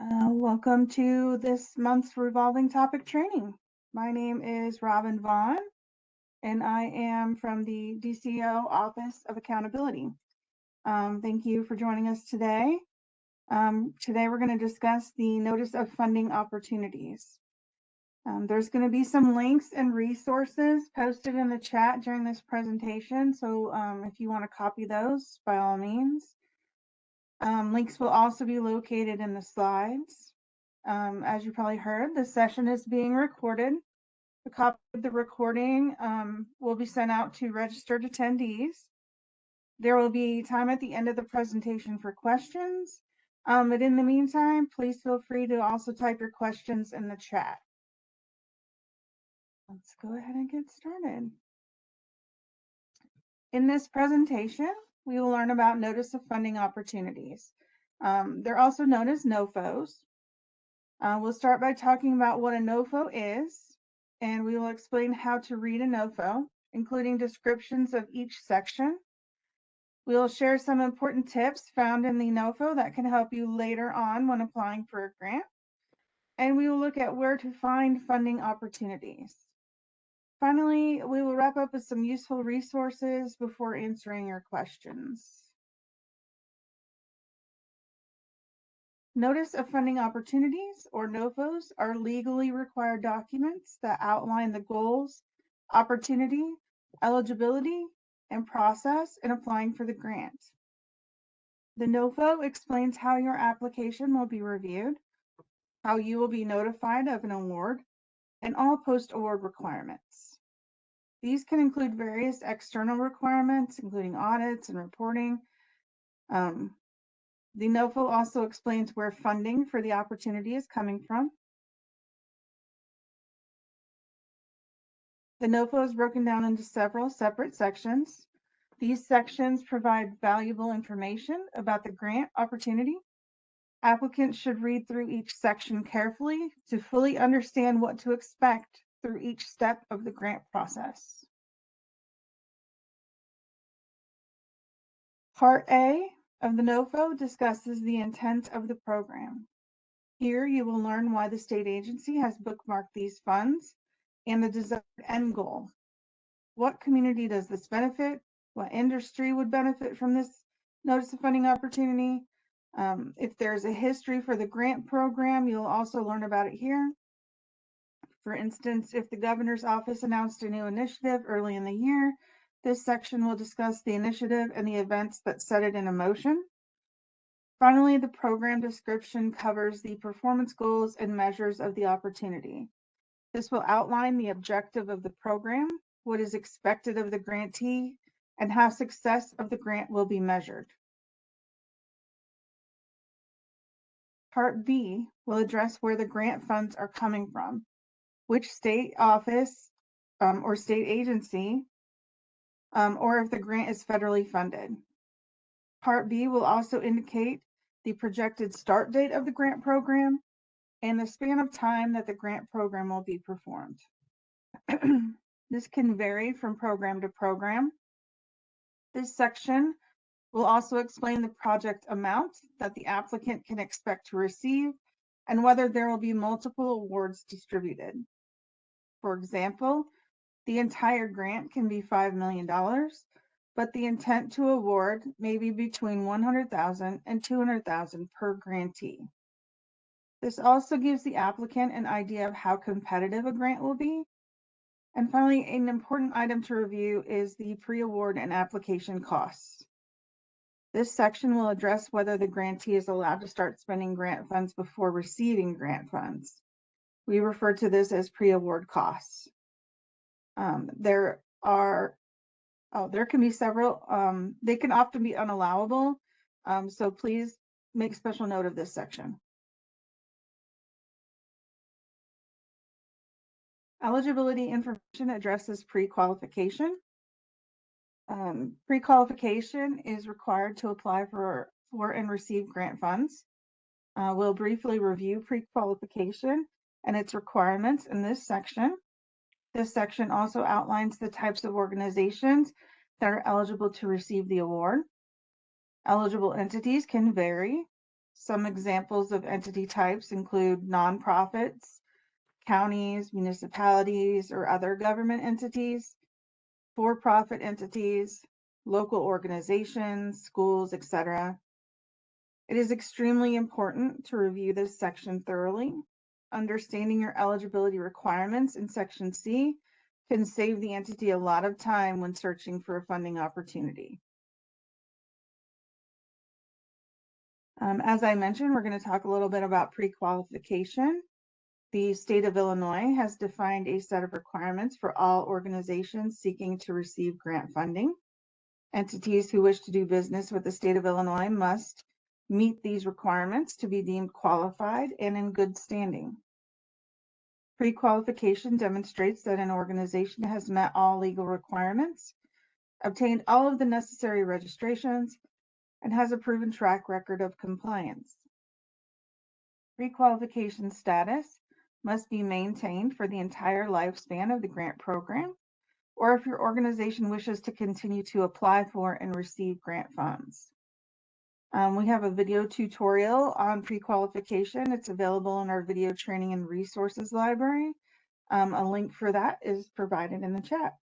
Welcome to this month's revolving topic training. My name is Robin Vaughn, and I am from the DCO Office of Accountability. Thank you for joining us today. Today we're going to discuss the Notice of Funding Opportunities. There's going to be some links and resources posted in the chat during this presentation, so if you want to copy those, by all means. Links will also be located in the slides. As you probably heard, the session is being recorded. A copy of the recording will be sent out to registered attendees. There will be time at the end of the presentation for questions. But in the meantime, please feel free to also type your questions in the chat. Let's go ahead and get started. In this presentation, we will learn about Notice of Funding Opportunities. They're also known as NOFOs. We'll start by talking about what a NOFO is, and we will explain how to read a NOFO, including descriptions of each section. We will share some important tips found in the NOFO that can help you later on when applying for a grant. And we will look at where to find funding opportunities. Finally, we will wrap up with some useful resources before answering your questions. Notice of Funding Opportunities, or NOFOs, are legally required documents that outline the goals, opportunity, eligibility, and process in applying for the grant. The NOFO explains how your application will be reviewed, how you will be notified of an award, and all post-award requirements. These can include various external requirements, including audits and reporting. The NOFO also explains where funding for the opportunity is coming from. The NOFO is broken down into several separate sections. These sections provide valuable information about the grant opportunity. Applicants should read through each section carefully to fully understand what to expect through each step of the grant process. Part A of the NOFO discusses the intent of the program. Here you will learn why the state agency has bookmarked these funds and the desired end goal. What community does this benefit? What industry would benefit from this Notice of Funding opportunity? If there's a history for the grant program, you'll also learn about it here. For instance, if the governor's office announced a new initiative early in the year, this section will discuss the initiative and the events that set it in motion. Finally, the program description covers the performance goals and measures of the opportunity. This will outline the objective of the program, what is expected of the grantee, and how success of the grant will be measured. Part B will address where the grant funds are coming from, which state office or state agency, or if the grant is federally funded. Part B will also indicate the projected start date of the grant program and the span of time that the grant program will be performed. This can vary from program to program. This section will also explain the project amount that the applicant can expect to receive and whether there will be multiple awards distributed. For example, the entire grant can be $5 million, but the intent to award may be between $100,000 and $200,000 per grantee. This also gives the applicant an idea of how competitive a grant will be. And finally, an important item to review is the pre-award and application costs. This section will address whether the grantee is allowed to start spending grant funds before receiving grant funds. We refer to this as pre-award costs. There can be several, they can often be unallowable, so please make special note of this section. Eligibility information addresses pre-qualification. Pre-qualification is required to apply for and receive grant funds. We'll briefly review pre-qualification and its requirements in this section. This section also outlines the types of organizations that are eligible to receive the award. Eligible entities can vary. Some examples of entity types include nonprofits, counties, municipalities, or other government entities, for-profit entities, local organizations, schools, etc. It is extremely important to review this section thoroughly. Understanding your eligibility requirements in Section C can save the entity a lot of time when searching for a funding opportunity. As I mentioned, we're going to talk a little bit about pre-qualification. The state of Illinois has defined a set of requirements for all organizations seeking to receive grant funding. Entities who wish to do business with the state of Illinois must meet these requirements to be deemed qualified and in good standing. Pre-qualification demonstrates that an organization has met all legal requirements, obtained all of the necessary registrations, and has a proven track record of compliance. Pre-qualification status must be maintained for the entire lifespan of the grant program, or if your organization wishes to continue to apply for and receive grant funds. We have a video tutorial on pre-qualification. It's available in our video training and resources library. A link for that is provided in the chat.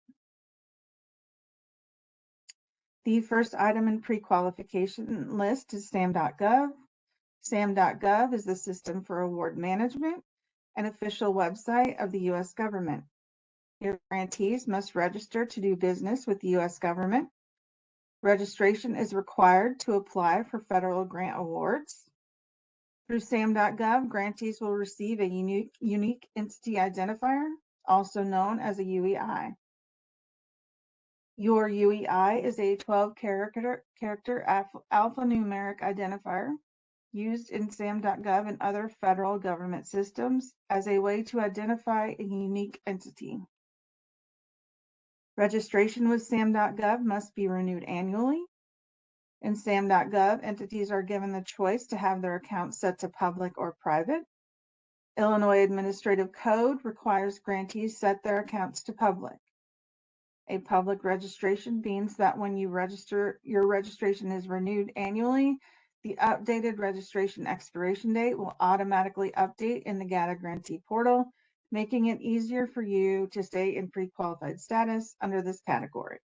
The first item in pre-qualification list is SAM.gov. SAM.gov is the System for Award Management, an official website of the U.S. government. Your grantees must register to do business with the U.S. government. Registration is required to apply for federal grant awards. Through SAM.gov, grantees will receive a unique entity identifier, also known as a UEI. Your UEI is a 12-character alphanumeric identifier used in SAM.gov and other federal government systems as a way to identify a unique entity. Registration with SAM.gov must be renewed annually. In SAM.gov, entities are given the choice to have their accounts set to public or private. Illinois Administrative Code requires grantees set their accounts to public. A public registration means that when you register, your registration is renewed annually. The updated registration expiration date will automatically update in the GATA grantee portal, making it easier for you to stay in pre-qualified status under this category.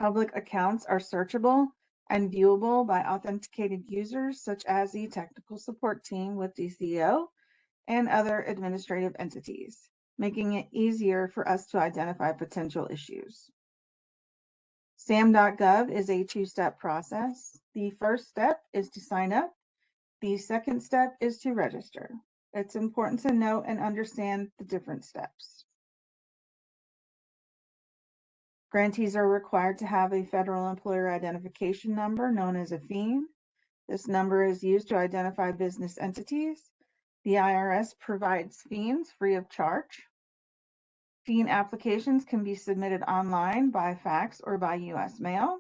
Public accounts are searchable and viewable by authenticated users such as the technical support team with DCEO and other administrative entities, making it easier for us to identify potential issues. SAM.gov is a two-step process. The first step is to sign up. The second step is to register. It's important to know and understand the different steps. Grantees are required to have a federal employer identification number known as a FEIN. This number is used to identify business entities. The IRS provides FEINs free of charge. FEIN applications can be submitted online, by fax, or by U.S. mail.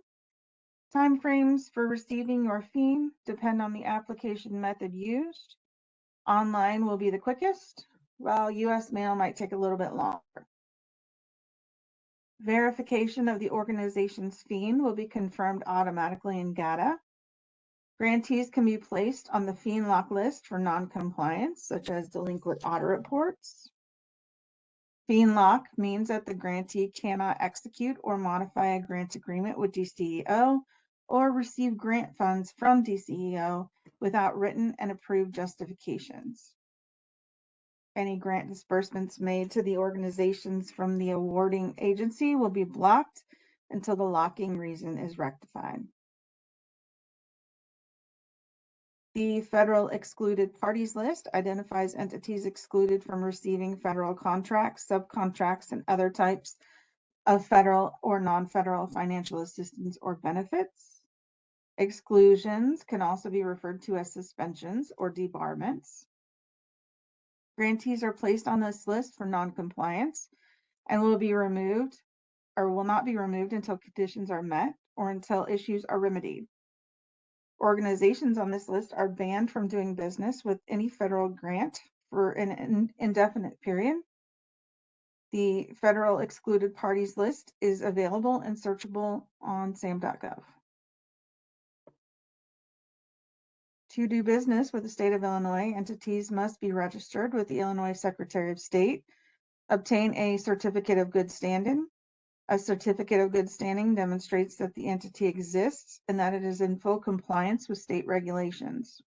Timeframes for receiving your FEIN depend on the application method used. Online will be the quickest, while U.S. mail might take a little bit longer. Verification of the organization's FEIN will be confirmed automatically in GATA. Grantees can be placed on the FEIN lock list for non-compliance, such as delinquent audit reports. FEIN lock means that the grantee cannot execute or modify a grant agreement with DCEO or receive grant funds from DCEO without written and approved justifications. Any grant disbursements made to the organizations from the awarding agency will be blocked until the locking reason is rectified. The federal excluded parties list identifies entities excluded from receiving federal contracts, subcontracts, and other types of federal or non-federal financial assistance or benefits. Exclusions can also be referred to as suspensions or debarments. Grantees are placed on this list for non-compliance and will be removed or will not be removed until conditions are met or until issues are remedied. Organizations on this list are banned from doing business with any federal grant for an indefinite period. The federal excluded parties list is available and searchable on SAM.gov. To do business with the state of Illinois, entities must be registered with the Illinois Secretary of State, obtain a certificate of good standing. A certificate of good standing demonstrates that the entity exists and that it is in full compliance with state regulations.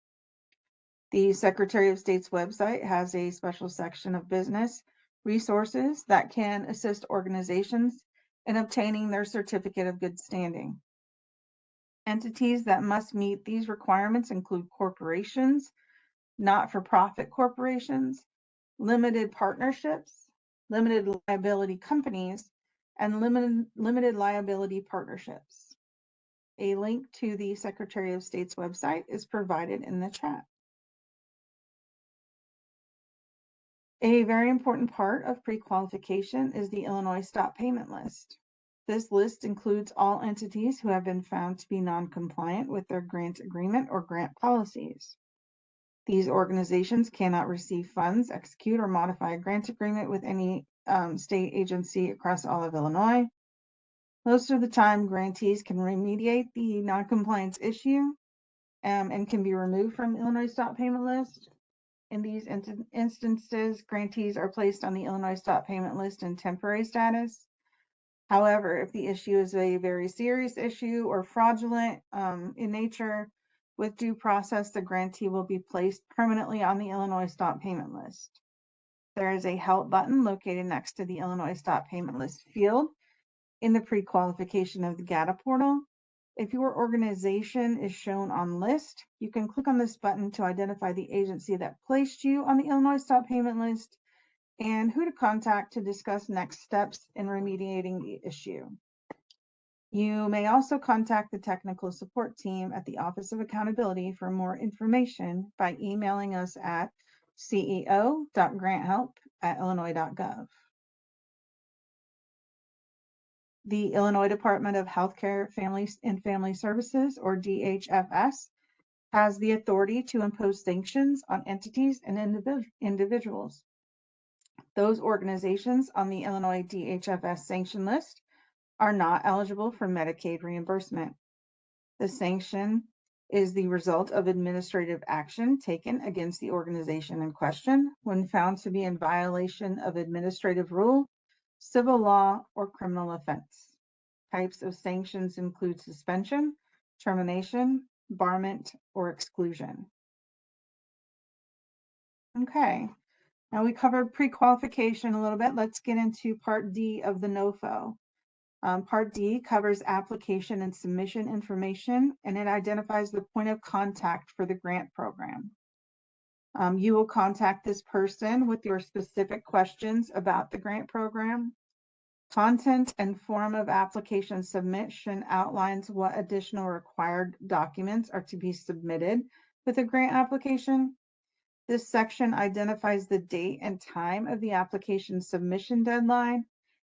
The Secretary of State's website has a special section of business resources that can assist organizations in obtaining their certificate of good standing. Entities that must meet these requirements include corporations, not-for-profit corporations, limited partnerships, limited liability companies, and limited liability partnerships. A link to the Secretary of State's website is provided in the chat. A very important part of pre-qualification is the Illinois Stop Payment List. This list includes all entities who have been found to be non-compliant with their grant agreement or grant policies. These organizations cannot receive funds, execute, or modify a grant agreement with any state agency across all of Illinois. Most of the time, grantees can remediate the non-compliance issue and can be removed from Illinois Stop Payment List. In these instances, grantees are placed on the Illinois Stop Payment List in temporary status. However, if the issue is a very serious issue or fraudulent in nature, with due process, the grantee will be placed permanently on the Illinois Stop Payment List. There is a help button located next to the Illinois Stop Payment List field in the pre-qualification of the GATA portal. If your organization is shown on list, you can click on this button to identify the agency that placed you on the Illinois Stop Payment List and who to contact to discuss next steps in remediating the issue. You may also contact the technical support team at the Office of Accountability for more information by emailing us at ceo.granthelp@illinois.gov. The Illinois Department of Healthcare, Families and Family Services, or DHFS, has the authority to impose sanctions on entities and individuals. Those organizations on the Illinois DHFS sanction list are not eligible for Medicaid reimbursement. The sanction is the result of administrative action taken against the organization in question when found to be in violation of administrative rule, civil law, or criminal offense. Types of sanctions include suspension, termination, barment, or exclusion. Okay, now we covered pre-qualification a little bit. Let's get into Part D of the NOFO. Part D covers application and submission information, and it identifies the point of contact for the grant program. You will contact this person with your specific questions about the grant program. Content and form of application submission outlines what additional required documents are to be submitted with a grant application. This section identifies the date and time of the application submission deadline,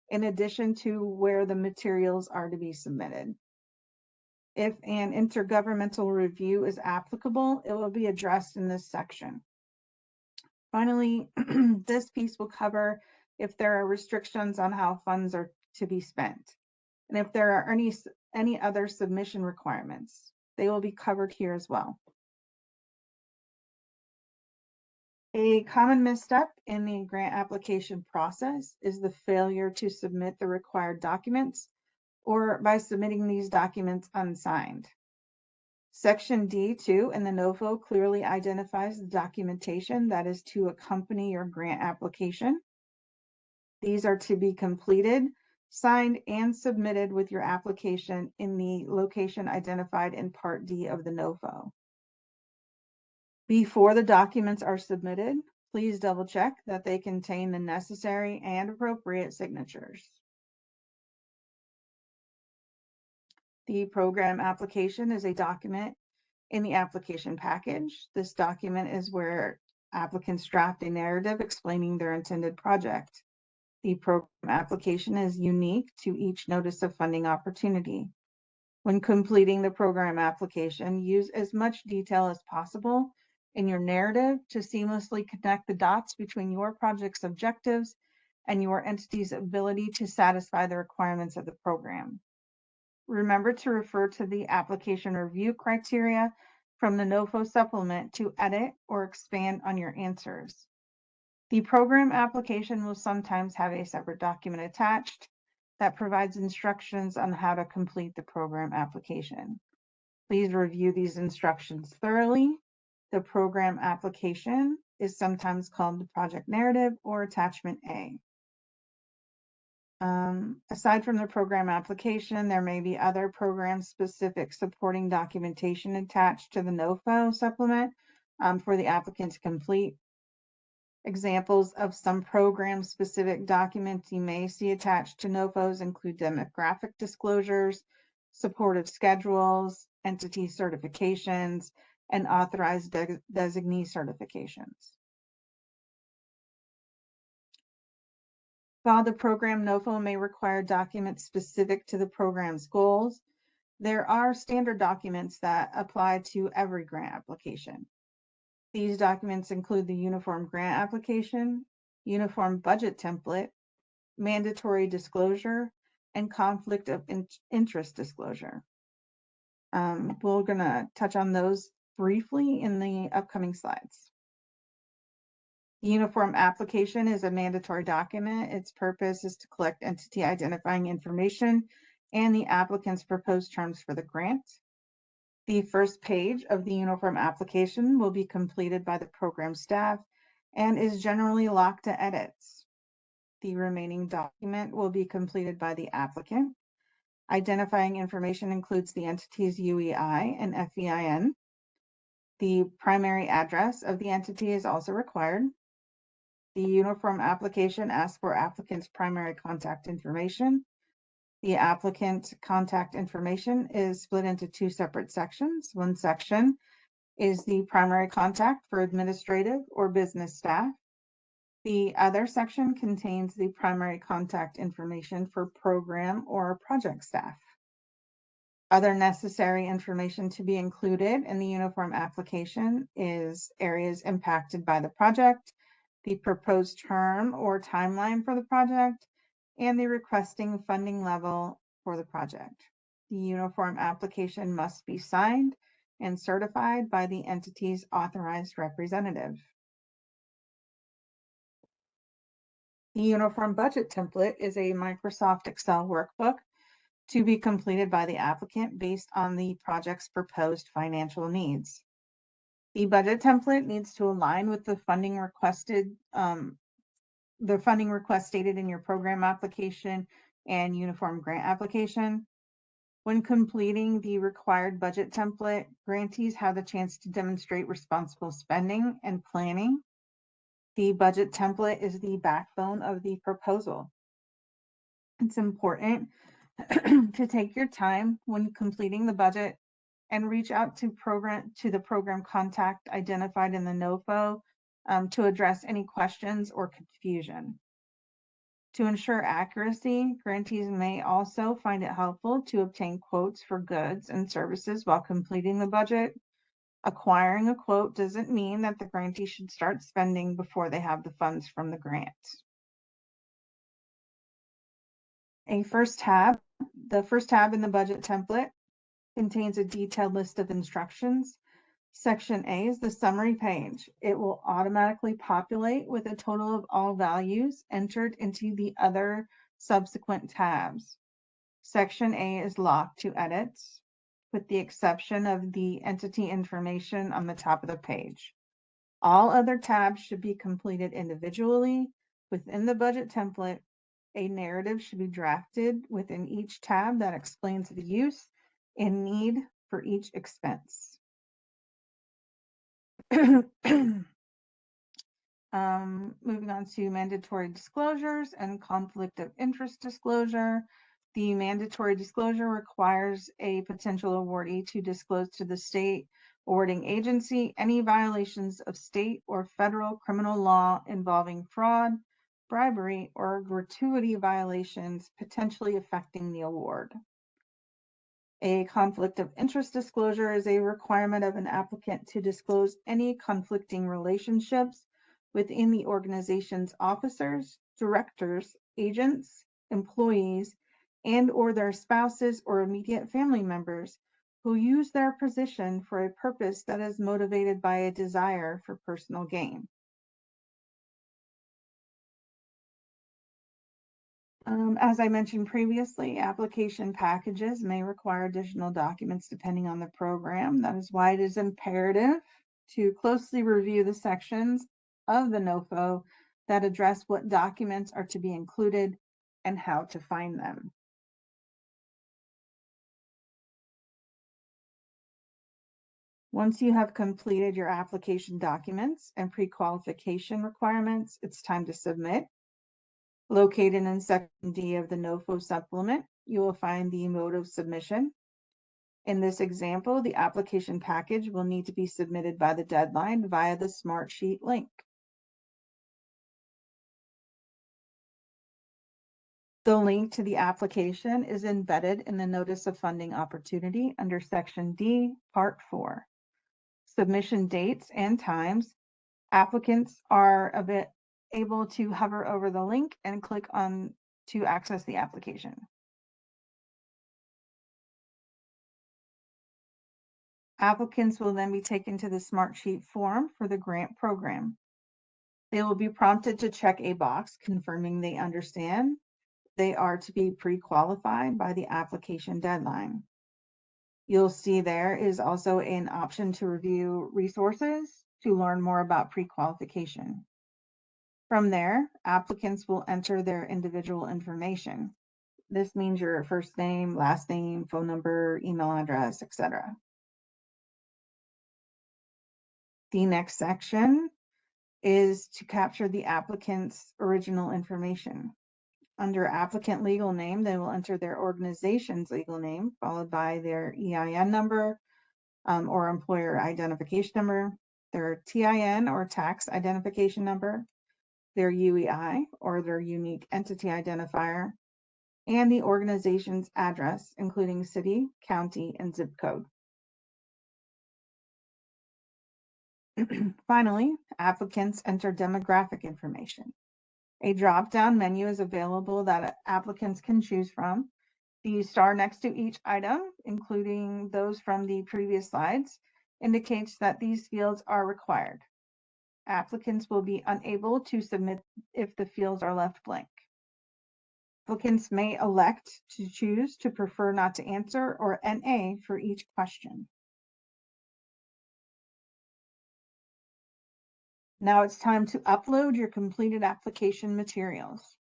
in addition to where the materials are to be submitted. If an intergovernmental review is applicable, it will be addressed in this section. Finally, this piece will cover if there are restrictions on how funds are to be spent, and if there are any other submission requirements. They will be covered here as well. A common misstep in the grant application process is the failure to submit the required documents or by submitting these documents unsigned. Section D2 in the NOFO clearly identifies the documentation that is to accompany your grant application. These are to be completed, signed, and submitted with your application in the location identified in Part D of the NOFO. Before the documents are submitted, please double check that they contain the necessary and appropriate signatures. The program application is a document in the application package. This document is where applicants draft a narrative explaining their intended project. The program application is unique to each notice of funding opportunity. When completing the program application, use as much detail as possible in your narrative to seamlessly connect the dots between your project's objectives and your entity's ability to satisfy the requirements of the program. Remember to refer to the application review criteria from the NOFO supplement to edit or expand on your answers. The program application will sometimes have a separate document attached that provides instructions on how to complete the program application. Please review these instructions thoroughly. The program application is sometimes called the project narrative or attachment A. Aside from the program application, there may be other program-specific supporting documentation attached to the NOFO supplement for the applicant to complete. Examples of some program-specific documents you may see attached to NOFOs include demographic disclosures, supportive schedules, entity certifications, and authorized designee certifications. While the program NOFO may require documents specific to the program's goals, there are standard documents that apply to every grant application. These documents include the Uniform Grant Application, Uniform Budget Template, Mandatory Disclosure, and Conflict of Interest Disclosure. We're going to touch on those briefly in the upcoming slides. The Uniform Application is a mandatory document. Its purpose is to collect entity identifying information and the applicant's proposed terms for the grant. The first page of the Uniform Application will be completed by the program staff and is generally locked to edits. The remaining document will be completed by the applicant. Identifying information includes the entity's UEI and FEIN. The primary address of the entity is also required. The Uniform Application asks for applicant's primary contact information. The applicant contact information is split into two separate sections. One section is the primary contact for administrative or business staff. The other section contains the primary contact information for program or project staff. Other necessary information to be included in the Uniform Application is areas impacted by the project, the proposed term or timeline for the project, and the requesting funding level for the project. The Uniform Application must be signed and certified by the entity's authorized representative. The Uniform Budget Template is a Microsoft Excel workbook to be completed by the applicant based on the project's proposed financial needs. The budget template needs to align with the funding requested, the funding request stated in your program application and uniform grant application. When completing the required budget template, grantees have the chance to demonstrate responsible spending and planning. The budget template is the backbone of the proposal. It's important to take your time when completing the budget and reach out to the program contact identified in the NOFO to address any questions or confusion. To ensure accuracy, grantees may also find it helpful to obtain quotes for goods and services while completing the budget. Acquiring a quote doesn't mean that the grantee should start spending before they have the funds from the grant. The first tab in the budget template contains a detailed list of instructions. Section A is the summary page. It will automatically populate with a total of all values entered into the other subsequent tabs. Section A is locked to edits, with the exception of the entity information on the top of the page. All other tabs should be completed individually. Within the budget template, a narrative should be drafted within each tab that explains the use and need for each expense. Moving on to mandatory disclosures and conflict of interest disclosure. The mandatory disclosure requires a potential awardee to disclose to the state awarding agency any violations of state or federal criminal law involving fraud, bribery, or gratuity violations potentially affecting the award. A conflict of interest disclosure is a requirement of an applicant to disclose any conflicting relationships within the organization's officers, directors, agents, employees, and/or their spouses or immediate family members who use their position for a purpose that is motivated by a desire for personal gain. As I mentioned previously, application packages may require additional documents depending on the program. That is why it is imperative to closely review the sections of the NOFO that address what documents are to be included and how to find them. Once you have completed your application documents and pre-qualification requirements, it's time to submit. Located in Section D of the NOFO supplement, you will find the mode of submission. In this example, the application package will need to be submitted by the deadline via the Smartsheet link. The link to the application is embedded in the Notice of Funding Opportunity under Section D, Part 4. Submission dates and times. Applicants are able to hover over the link and click on to access the application. Applicants will then be taken to the Smartsheet form for the grant program. They will be prompted to check a box confirming they understand they are to be pre-qualified by the application deadline. You'll see there is also an option to review resources to learn more about pre-qualification. From there, applicants will enter their individual information. This means your first name, last name, phone number, email address, etc. The next section is to capture the applicant's original information. Under applicant legal name, they will enter their organization's legal name, followed by their EIN number or employer identification number, their TIN or tax identification number, their UEI or their unique entity identifier, and the organization's address, including city, county, and zip code. Finally, applicants enter demographic information. A drop-down menu is available that applicants can choose from. The star next to each item, including those from the previous slides, indicates that these fields are required. Applicants will be unable to submit if the fields are left blank. Applicants may elect to choose to prefer not to answer or NA for each question. Now it's time to upload your completed application materials.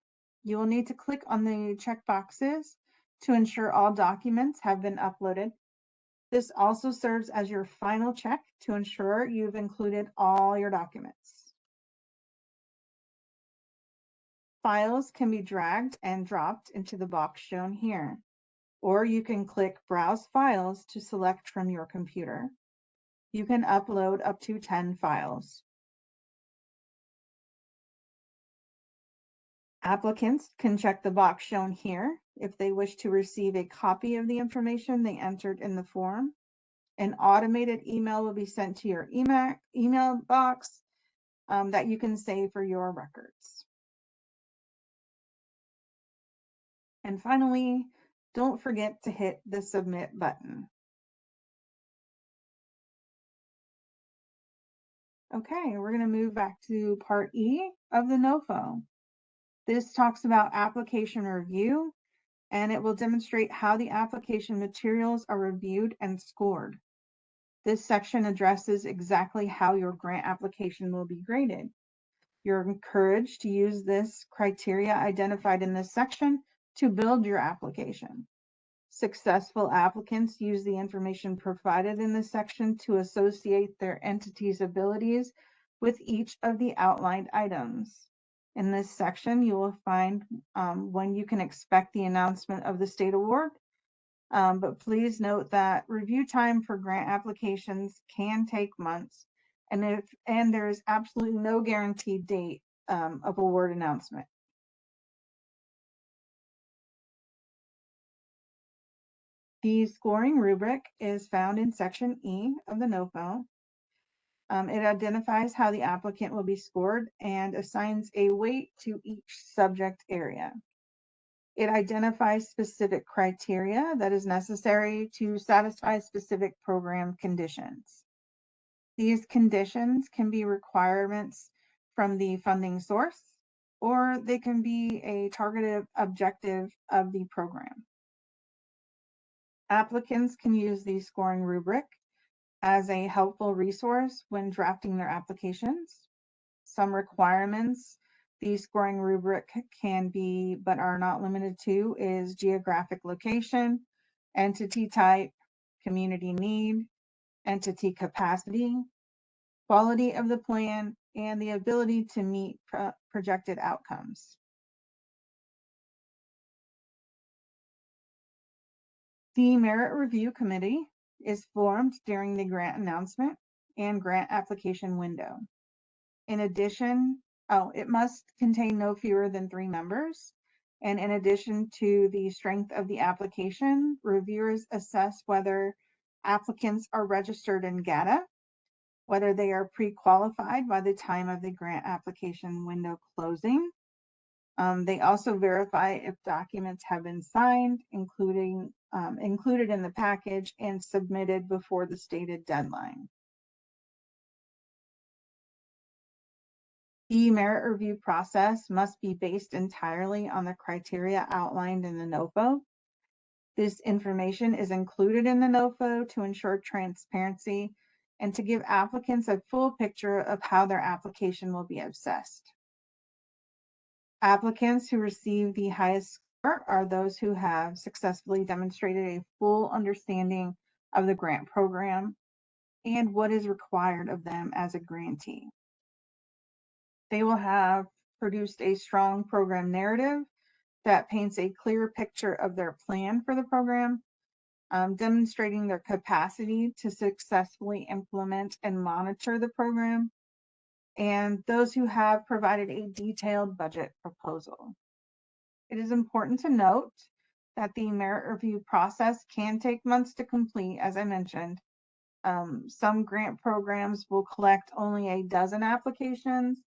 You will need to click on the checkboxes to ensure all documents have been uploaded. This also serves as your final check to ensure you've included all your documents. Files can be dragged and dropped into the box shown here, or you can click Browse Files to select from your computer. You can upload up to 10 files. Applicants can check the box shown here if they wish to receive a copy of the information they entered in the form. An automated email will be sent to your email box that you can save for your records. And finally, don't forget to hit the submit button. Okay, we're going to move back to part E of the NOFO. This talks about application review, and it will demonstrate how the application materials are reviewed and scored. This section addresses exactly how your grant application will be graded. You're encouraged to use this criteria identified in this section to build your application. Successful applicants use the information provided in this section to associate their entity's abilities with each of the outlined items. In this section, you will find when you can expect the announcement of the state award. But please note that review time for grant applications can take months, and there is absolutely no guaranteed date of award announcement. The scoring rubric is found in Section E of the NOFO. It identifies how the applicant will be scored and assigns a weight to each subject area. It identifies specific criteria that is necessary to satisfy specific program conditions. These conditions can be requirements from the funding source, or they can be a targeted objective of the program. Applicants can use the scoring rubric as a helpful resource when drafting their applications. Some requirements the scoring rubric can be, but are not limited to, is geographic location, entity type, community need, entity capacity, quality of the plan, and the ability to meet projected outcomes. The Merit Review Committee is formed during the grant announcement and grant application window. In addition, it must contain no fewer than 3 members. And in addition to the strength of the application, reviewers assess whether applicants are registered in GATA, whether they are pre-qualified by the time of the grant application window closing. They also verify if documents have been signed, included in the package and submitted before the stated deadline. The merit review process must be based entirely on the criteria outlined in the NOFO. This information is included in the NOFO to ensure transparency and to give applicants a full picture of how their application will be assessed. Applicants who receive the highest score are those who have successfully demonstrated a full understanding of the grant program and what is required of them as a grantee. They will have produced a strong program narrative that paints a clear picture of their plan for the program, demonstrating their capacity to successfully implement and monitor the program, and those who have provided a detailed budget proposal. It is important to note that the merit review process can take months to complete, as I mentioned. Some grant programs will collect only a dozen applications,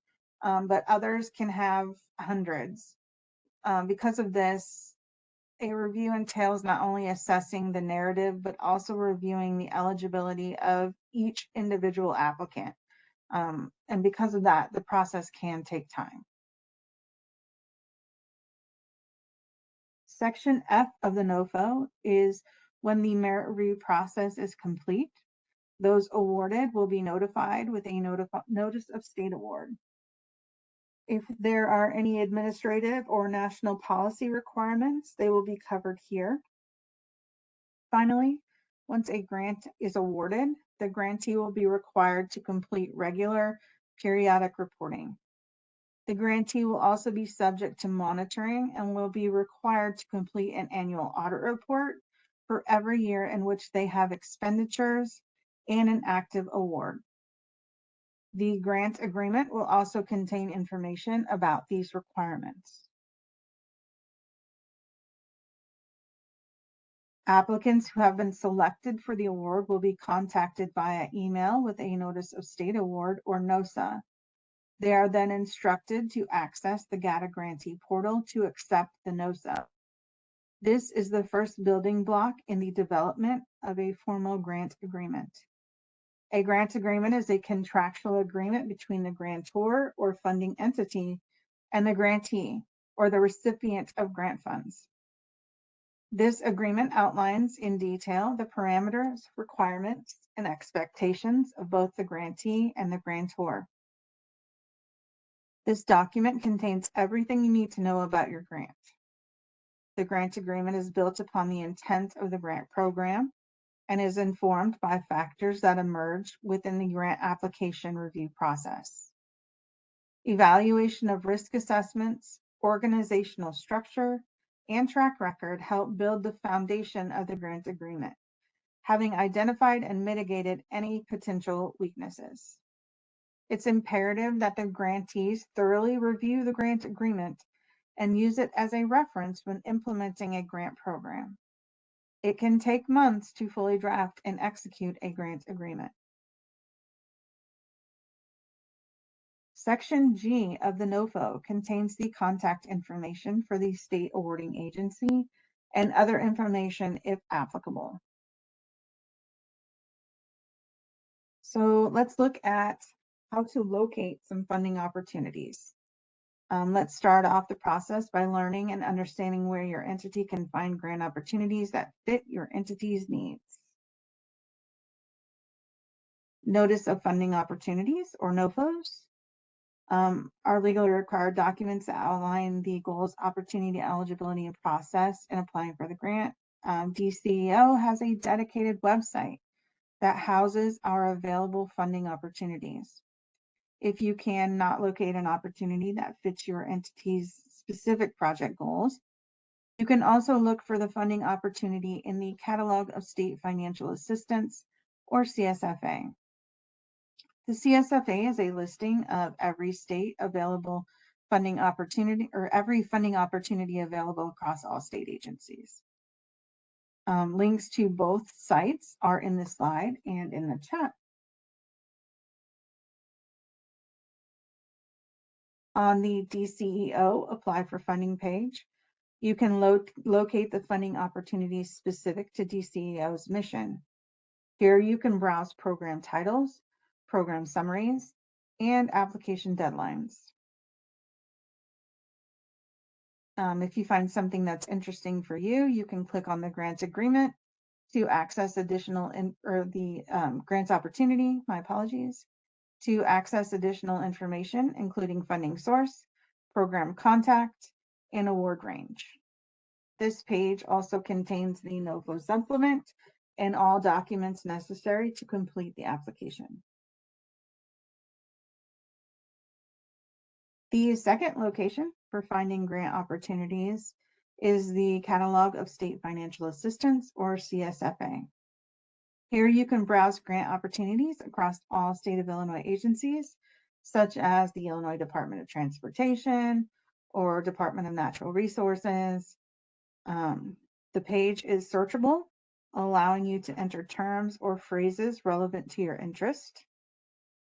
but others can have hundreds. Because of this, a review entails not only assessing the narrative, but also reviewing the eligibility of each individual applicant. And because of that, the process can take time. Section F of the NOFO is when the merit review process is complete. Those awarded will be notified with a notice of state award. If there are any administrative or national policy requirements, they will be covered here. Finally, once a grant is awarded, the grantee will be required to complete regular periodic reporting. The grantee will also be subject to monitoring and will be required to complete an annual audit report for every year in which they have expenditures and an active award. The grant agreement will also contain information about these requirements. Applicants who have been selected for the award will be contacted via email with a notice of state award or NOSA. They are then instructed to access the GATA grantee portal to accept the NOSA. This is the first building block in the development of a formal grant agreement. A grant agreement is a contractual agreement between the grantor or funding entity and the grantee or the recipient of grant funds. This agreement outlines in detail the parameters, requirements, and expectations of both the grantee and the grantor. This document contains everything you need to know about your grant. The grant agreement is built upon the intent of the grant program and is informed by factors that emerge within the grant application review process. Evaluation of risk assessments, organizational structure, and track record help build the foundation of the grant agreement, having identified and mitigated any potential weaknesses. It's imperative that the grantees thoroughly review the grant agreement and use it as a reference when implementing a grant program. It can take months to fully draft and execute a grant agreement. Section G of the NOFO contains the contact information for the state awarding agency and other information if applicable. So let's look at how to locate some funding opportunities. Let's start off the process by learning and understanding where your entity can find grant opportunities that fit your entity's needs. Notice of funding opportunities, or NOFOs, are legally required documents that outline the goals, opportunity, eligibility, and process in applying for the grant. DCEO has a dedicated website that houses our available funding opportunities. If you cannot locate an opportunity that fits your entity's specific project goals, you can also look for the funding opportunity in the Catalog of State Financial Assistance, or CSFA. The CSFA is a listing of every state available funding opportunity, or every funding opportunity available across all state agencies. Links to both sites are in the slide and in the chat. On the DCEO Apply for Funding page, you can locate the funding opportunities specific to DCEO's mission. Here you can browse program titles, program summaries, and application deadlines. If you find something that's interesting for you, you can click on the grant agreement to access additional grants opportunity, to access additional information, including funding source, program contact, and award range. This page also contains the NOFO supplement and all documents necessary to complete the application. The second location for finding grant opportunities is the Catalog of State Financial Assistance, or CSFA. Here you can browse grant opportunities across all state of Illinois agencies, such as the Illinois Department of Transportation or Department of Natural Resources. The page is searchable, allowing you to enter terms or phrases relevant to your interest.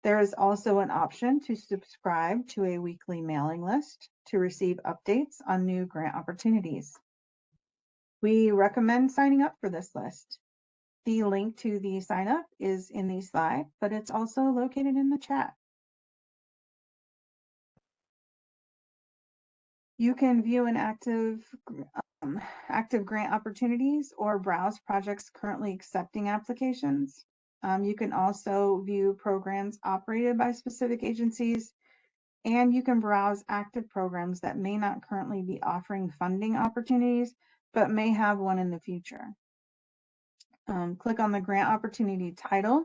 There is also an option to subscribe to a weekly mailing list to receive updates on new grant opportunities. We recommend signing up for this list. The link to the sign up is in the slide, but it's also located in the chat. You can view an active grant opportunities or browse projects currently accepting applications. You can also view programs operated by specific agencies, and you can browse active programs that may not currently be offering funding opportunities, but may have one in the future. Click on the grant opportunity title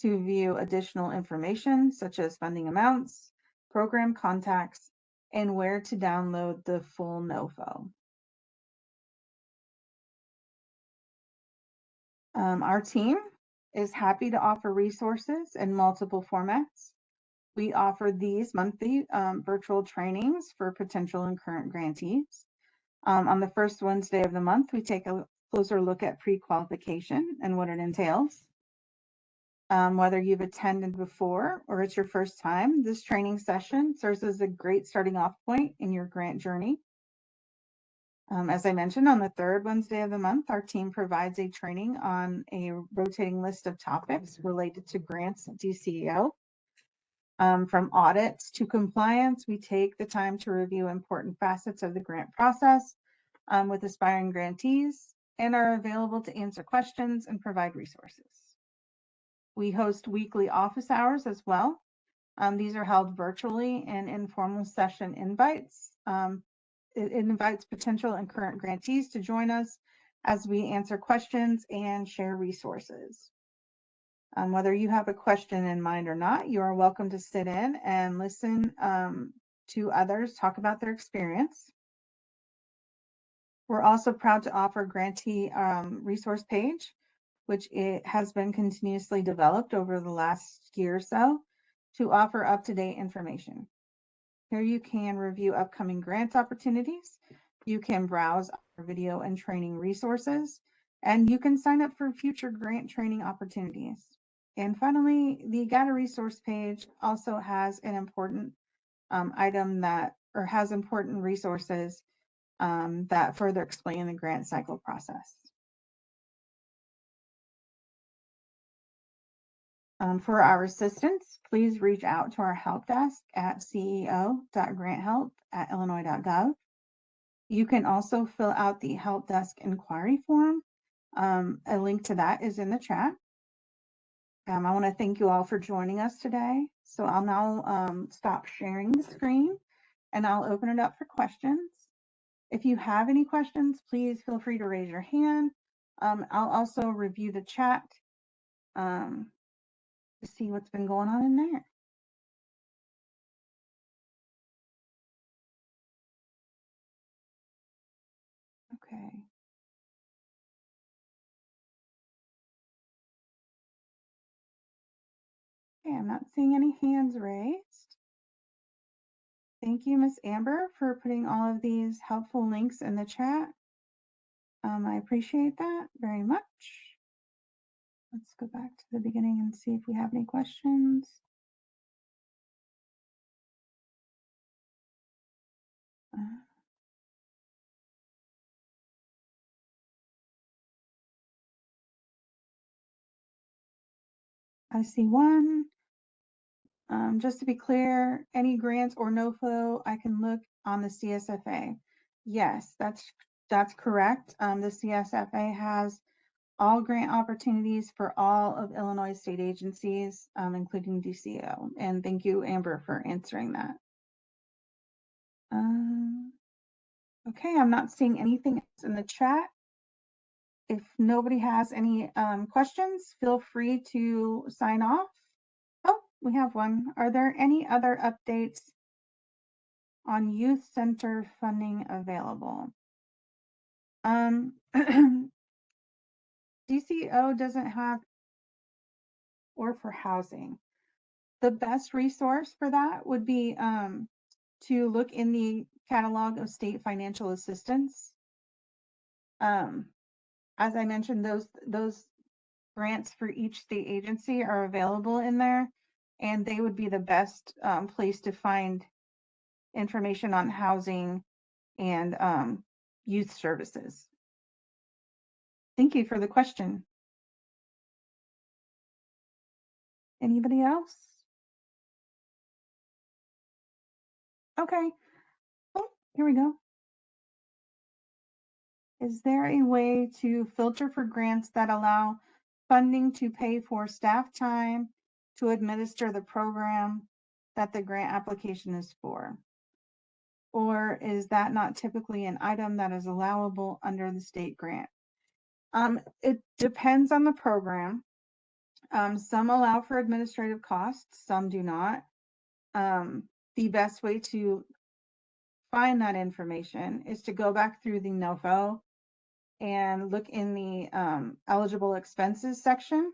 to view additional information, such as funding amounts, program contacts, and where to download the full NOFO. Our team is happy to offer resources in multiple formats. We offer these monthly virtual trainings for potential and current grantees. On the first Wednesday of the month, we take a closer look at pre-qualification and what it entails. Whether you've attended before or it's your first time, this training session serves as a great starting off point in your grant journey. As I mentioned, on the third Wednesday of the month, our team provides a training on a rotating list of topics related to grants at DCEO. From audits to compliance, we take the time to review important facets of the grant process with aspiring grantees and are available to answer questions and provide resources. We host weekly office hours as well. These are held virtually and informal session invites. It invites potential and current grantees to join us as we answer questions and share resources. Whether you have a question in mind or not, you are welcome to sit in and listen to others talk about their experience. We're also proud to offer grantee resource page, which it has been continuously developed over the last year or so to offer up-to-date information. Here you can review upcoming grant opportunities, you can browse our video and training resources, and you can sign up for future grant training opportunities. And finally, the Gata resource page also has an important item that, or has important resources that further explain the grant cycle process. For our assistance, please reach out to our help desk at ceo.granthelp@illinois.gov. You can also fill out the help desk inquiry form. A link to that is in the chat. I want to thank you all for joining us today. So I'll now stop sharing the screen and I'll open it up for questions. If you have any questions, please feel free to raise your hand. I'll also review the chat to see what's been going on in there. Okay. Okay, I'm not seeing any hands raised. Thank you, Miss Amber, for putting all of these helpful links in the chat. I appreciate that very much. Let's go back to the beginning and see if we have any questions. I see one. Just to be clear, any grants or NOFO, I can look on the CSFA. Yes, that's correct. The CSFA has all grant opportunities for all of Illinois state agencies, including DCO. And thank you, Amber, for answering that. Okay, I'm not seeing anything else in the chat. If nobody has any questions, feel free to sign off. Oh, we have one. Are there any other updates on youth center funding available? DCO doesn't have, or for housing. The best resource for that would be to look in the catalog of state financial assistance. As I mentioned, those grants for each state agency are available in there, and they would be the best place to find information on housing and youth services. Thank you for the question. Anybody else? Okay. Oh, here we go. Is there a way to filter for grants that allow funding to pay for staff time to administer the program that the grant application is for? Or is that not typically an item that is allowable under the state grant? It depends on the program. Some allow for administrative costs, some do not. The best way to find that information is to go back through the NOFO and look in the eligible expenses section.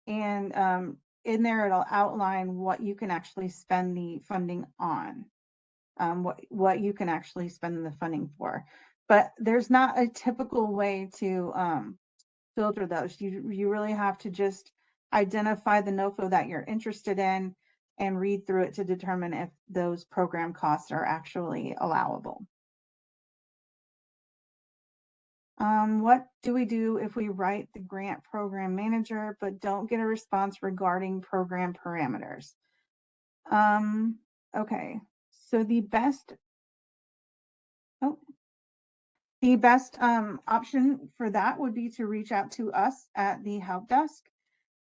And in there, it'll outline what you can actually spend the funding on, what you can actually spend the funding for. But there's not a typical way to filter those. You really have to just identify the NOFO that you're interested in and read through it to determine if those program costs are actually allowable. What do we do if we write the grant program manager but don't get a response regarding program parameters? Okay, so the best option for that would be to reach out to us at the help desk,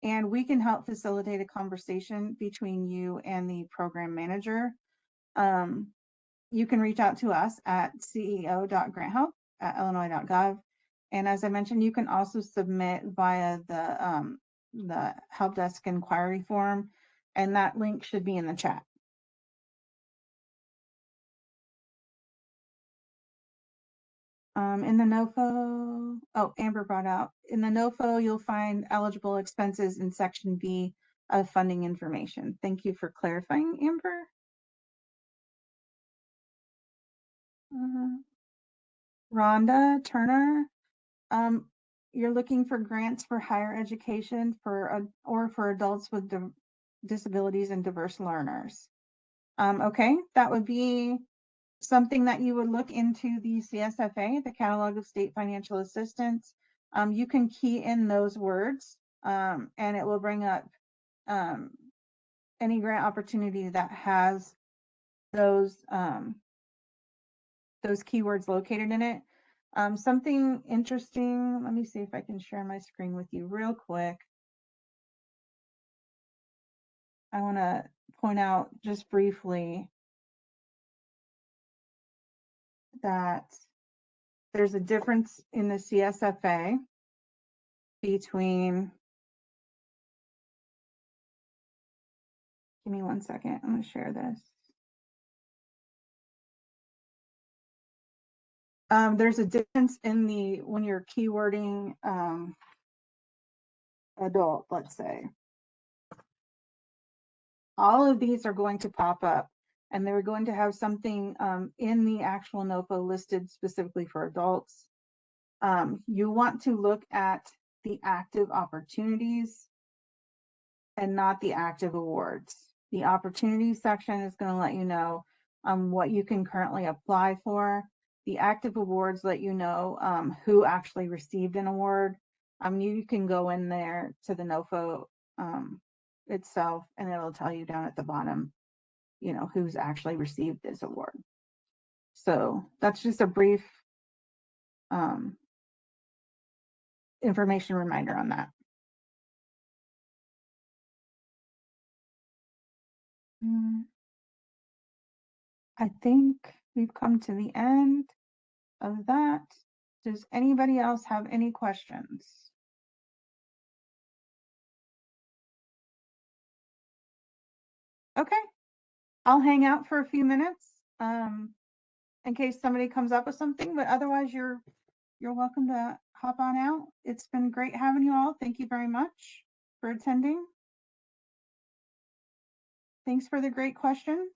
and we can help facilitate a conversation between you and the program manager. You can reach out to us at ceo.granthelp@illinois.gov. And as I mentioned, you can also submit via the help desk inquiry form, and that link should be in the chat. In the NOFO, oh, Amber brought out, in the NOFO, you'll find eligible expenses in section B of funding information. Thank you for clarifying, Amber. Rhonda Turner, you're looking for grants for higher education or for adults with disabilities and diverse learners. Okay, that would be something that you would look into the CSFA, the Catalog of State Financial Assistance. You can key in those words and it will bring up any grant opportunity that has those keywords located in it. Something interesting, let me see if I can share my screen with you real quick. I want to point out just briefly that there's a difference in the CSFA between, give me 1 second, I'm going to share this. There's a difference in when you're keywording adult, let's say. All of these are going to pop up and they're going to have something in the actual NOFA listed specifically for adults. You want to look at the active opportunities and not the active awards. The opportunities section is going to let you know what you can currently apply for. The active awards let you know who actually received an award. You can go in there to the NOFA itself and it'll tell you down at the bottom, you know, who's actually received this award. So that's just a brief information reminder on that. I think we've come to the end of that. Does anybody else have any questions? Okay, I'll hang out for a few minutes in case somebody comes up with something, but otherwise you're welcome to hop on out. It's been great having you all. Thank you very much for attending. Thanks for the great questions.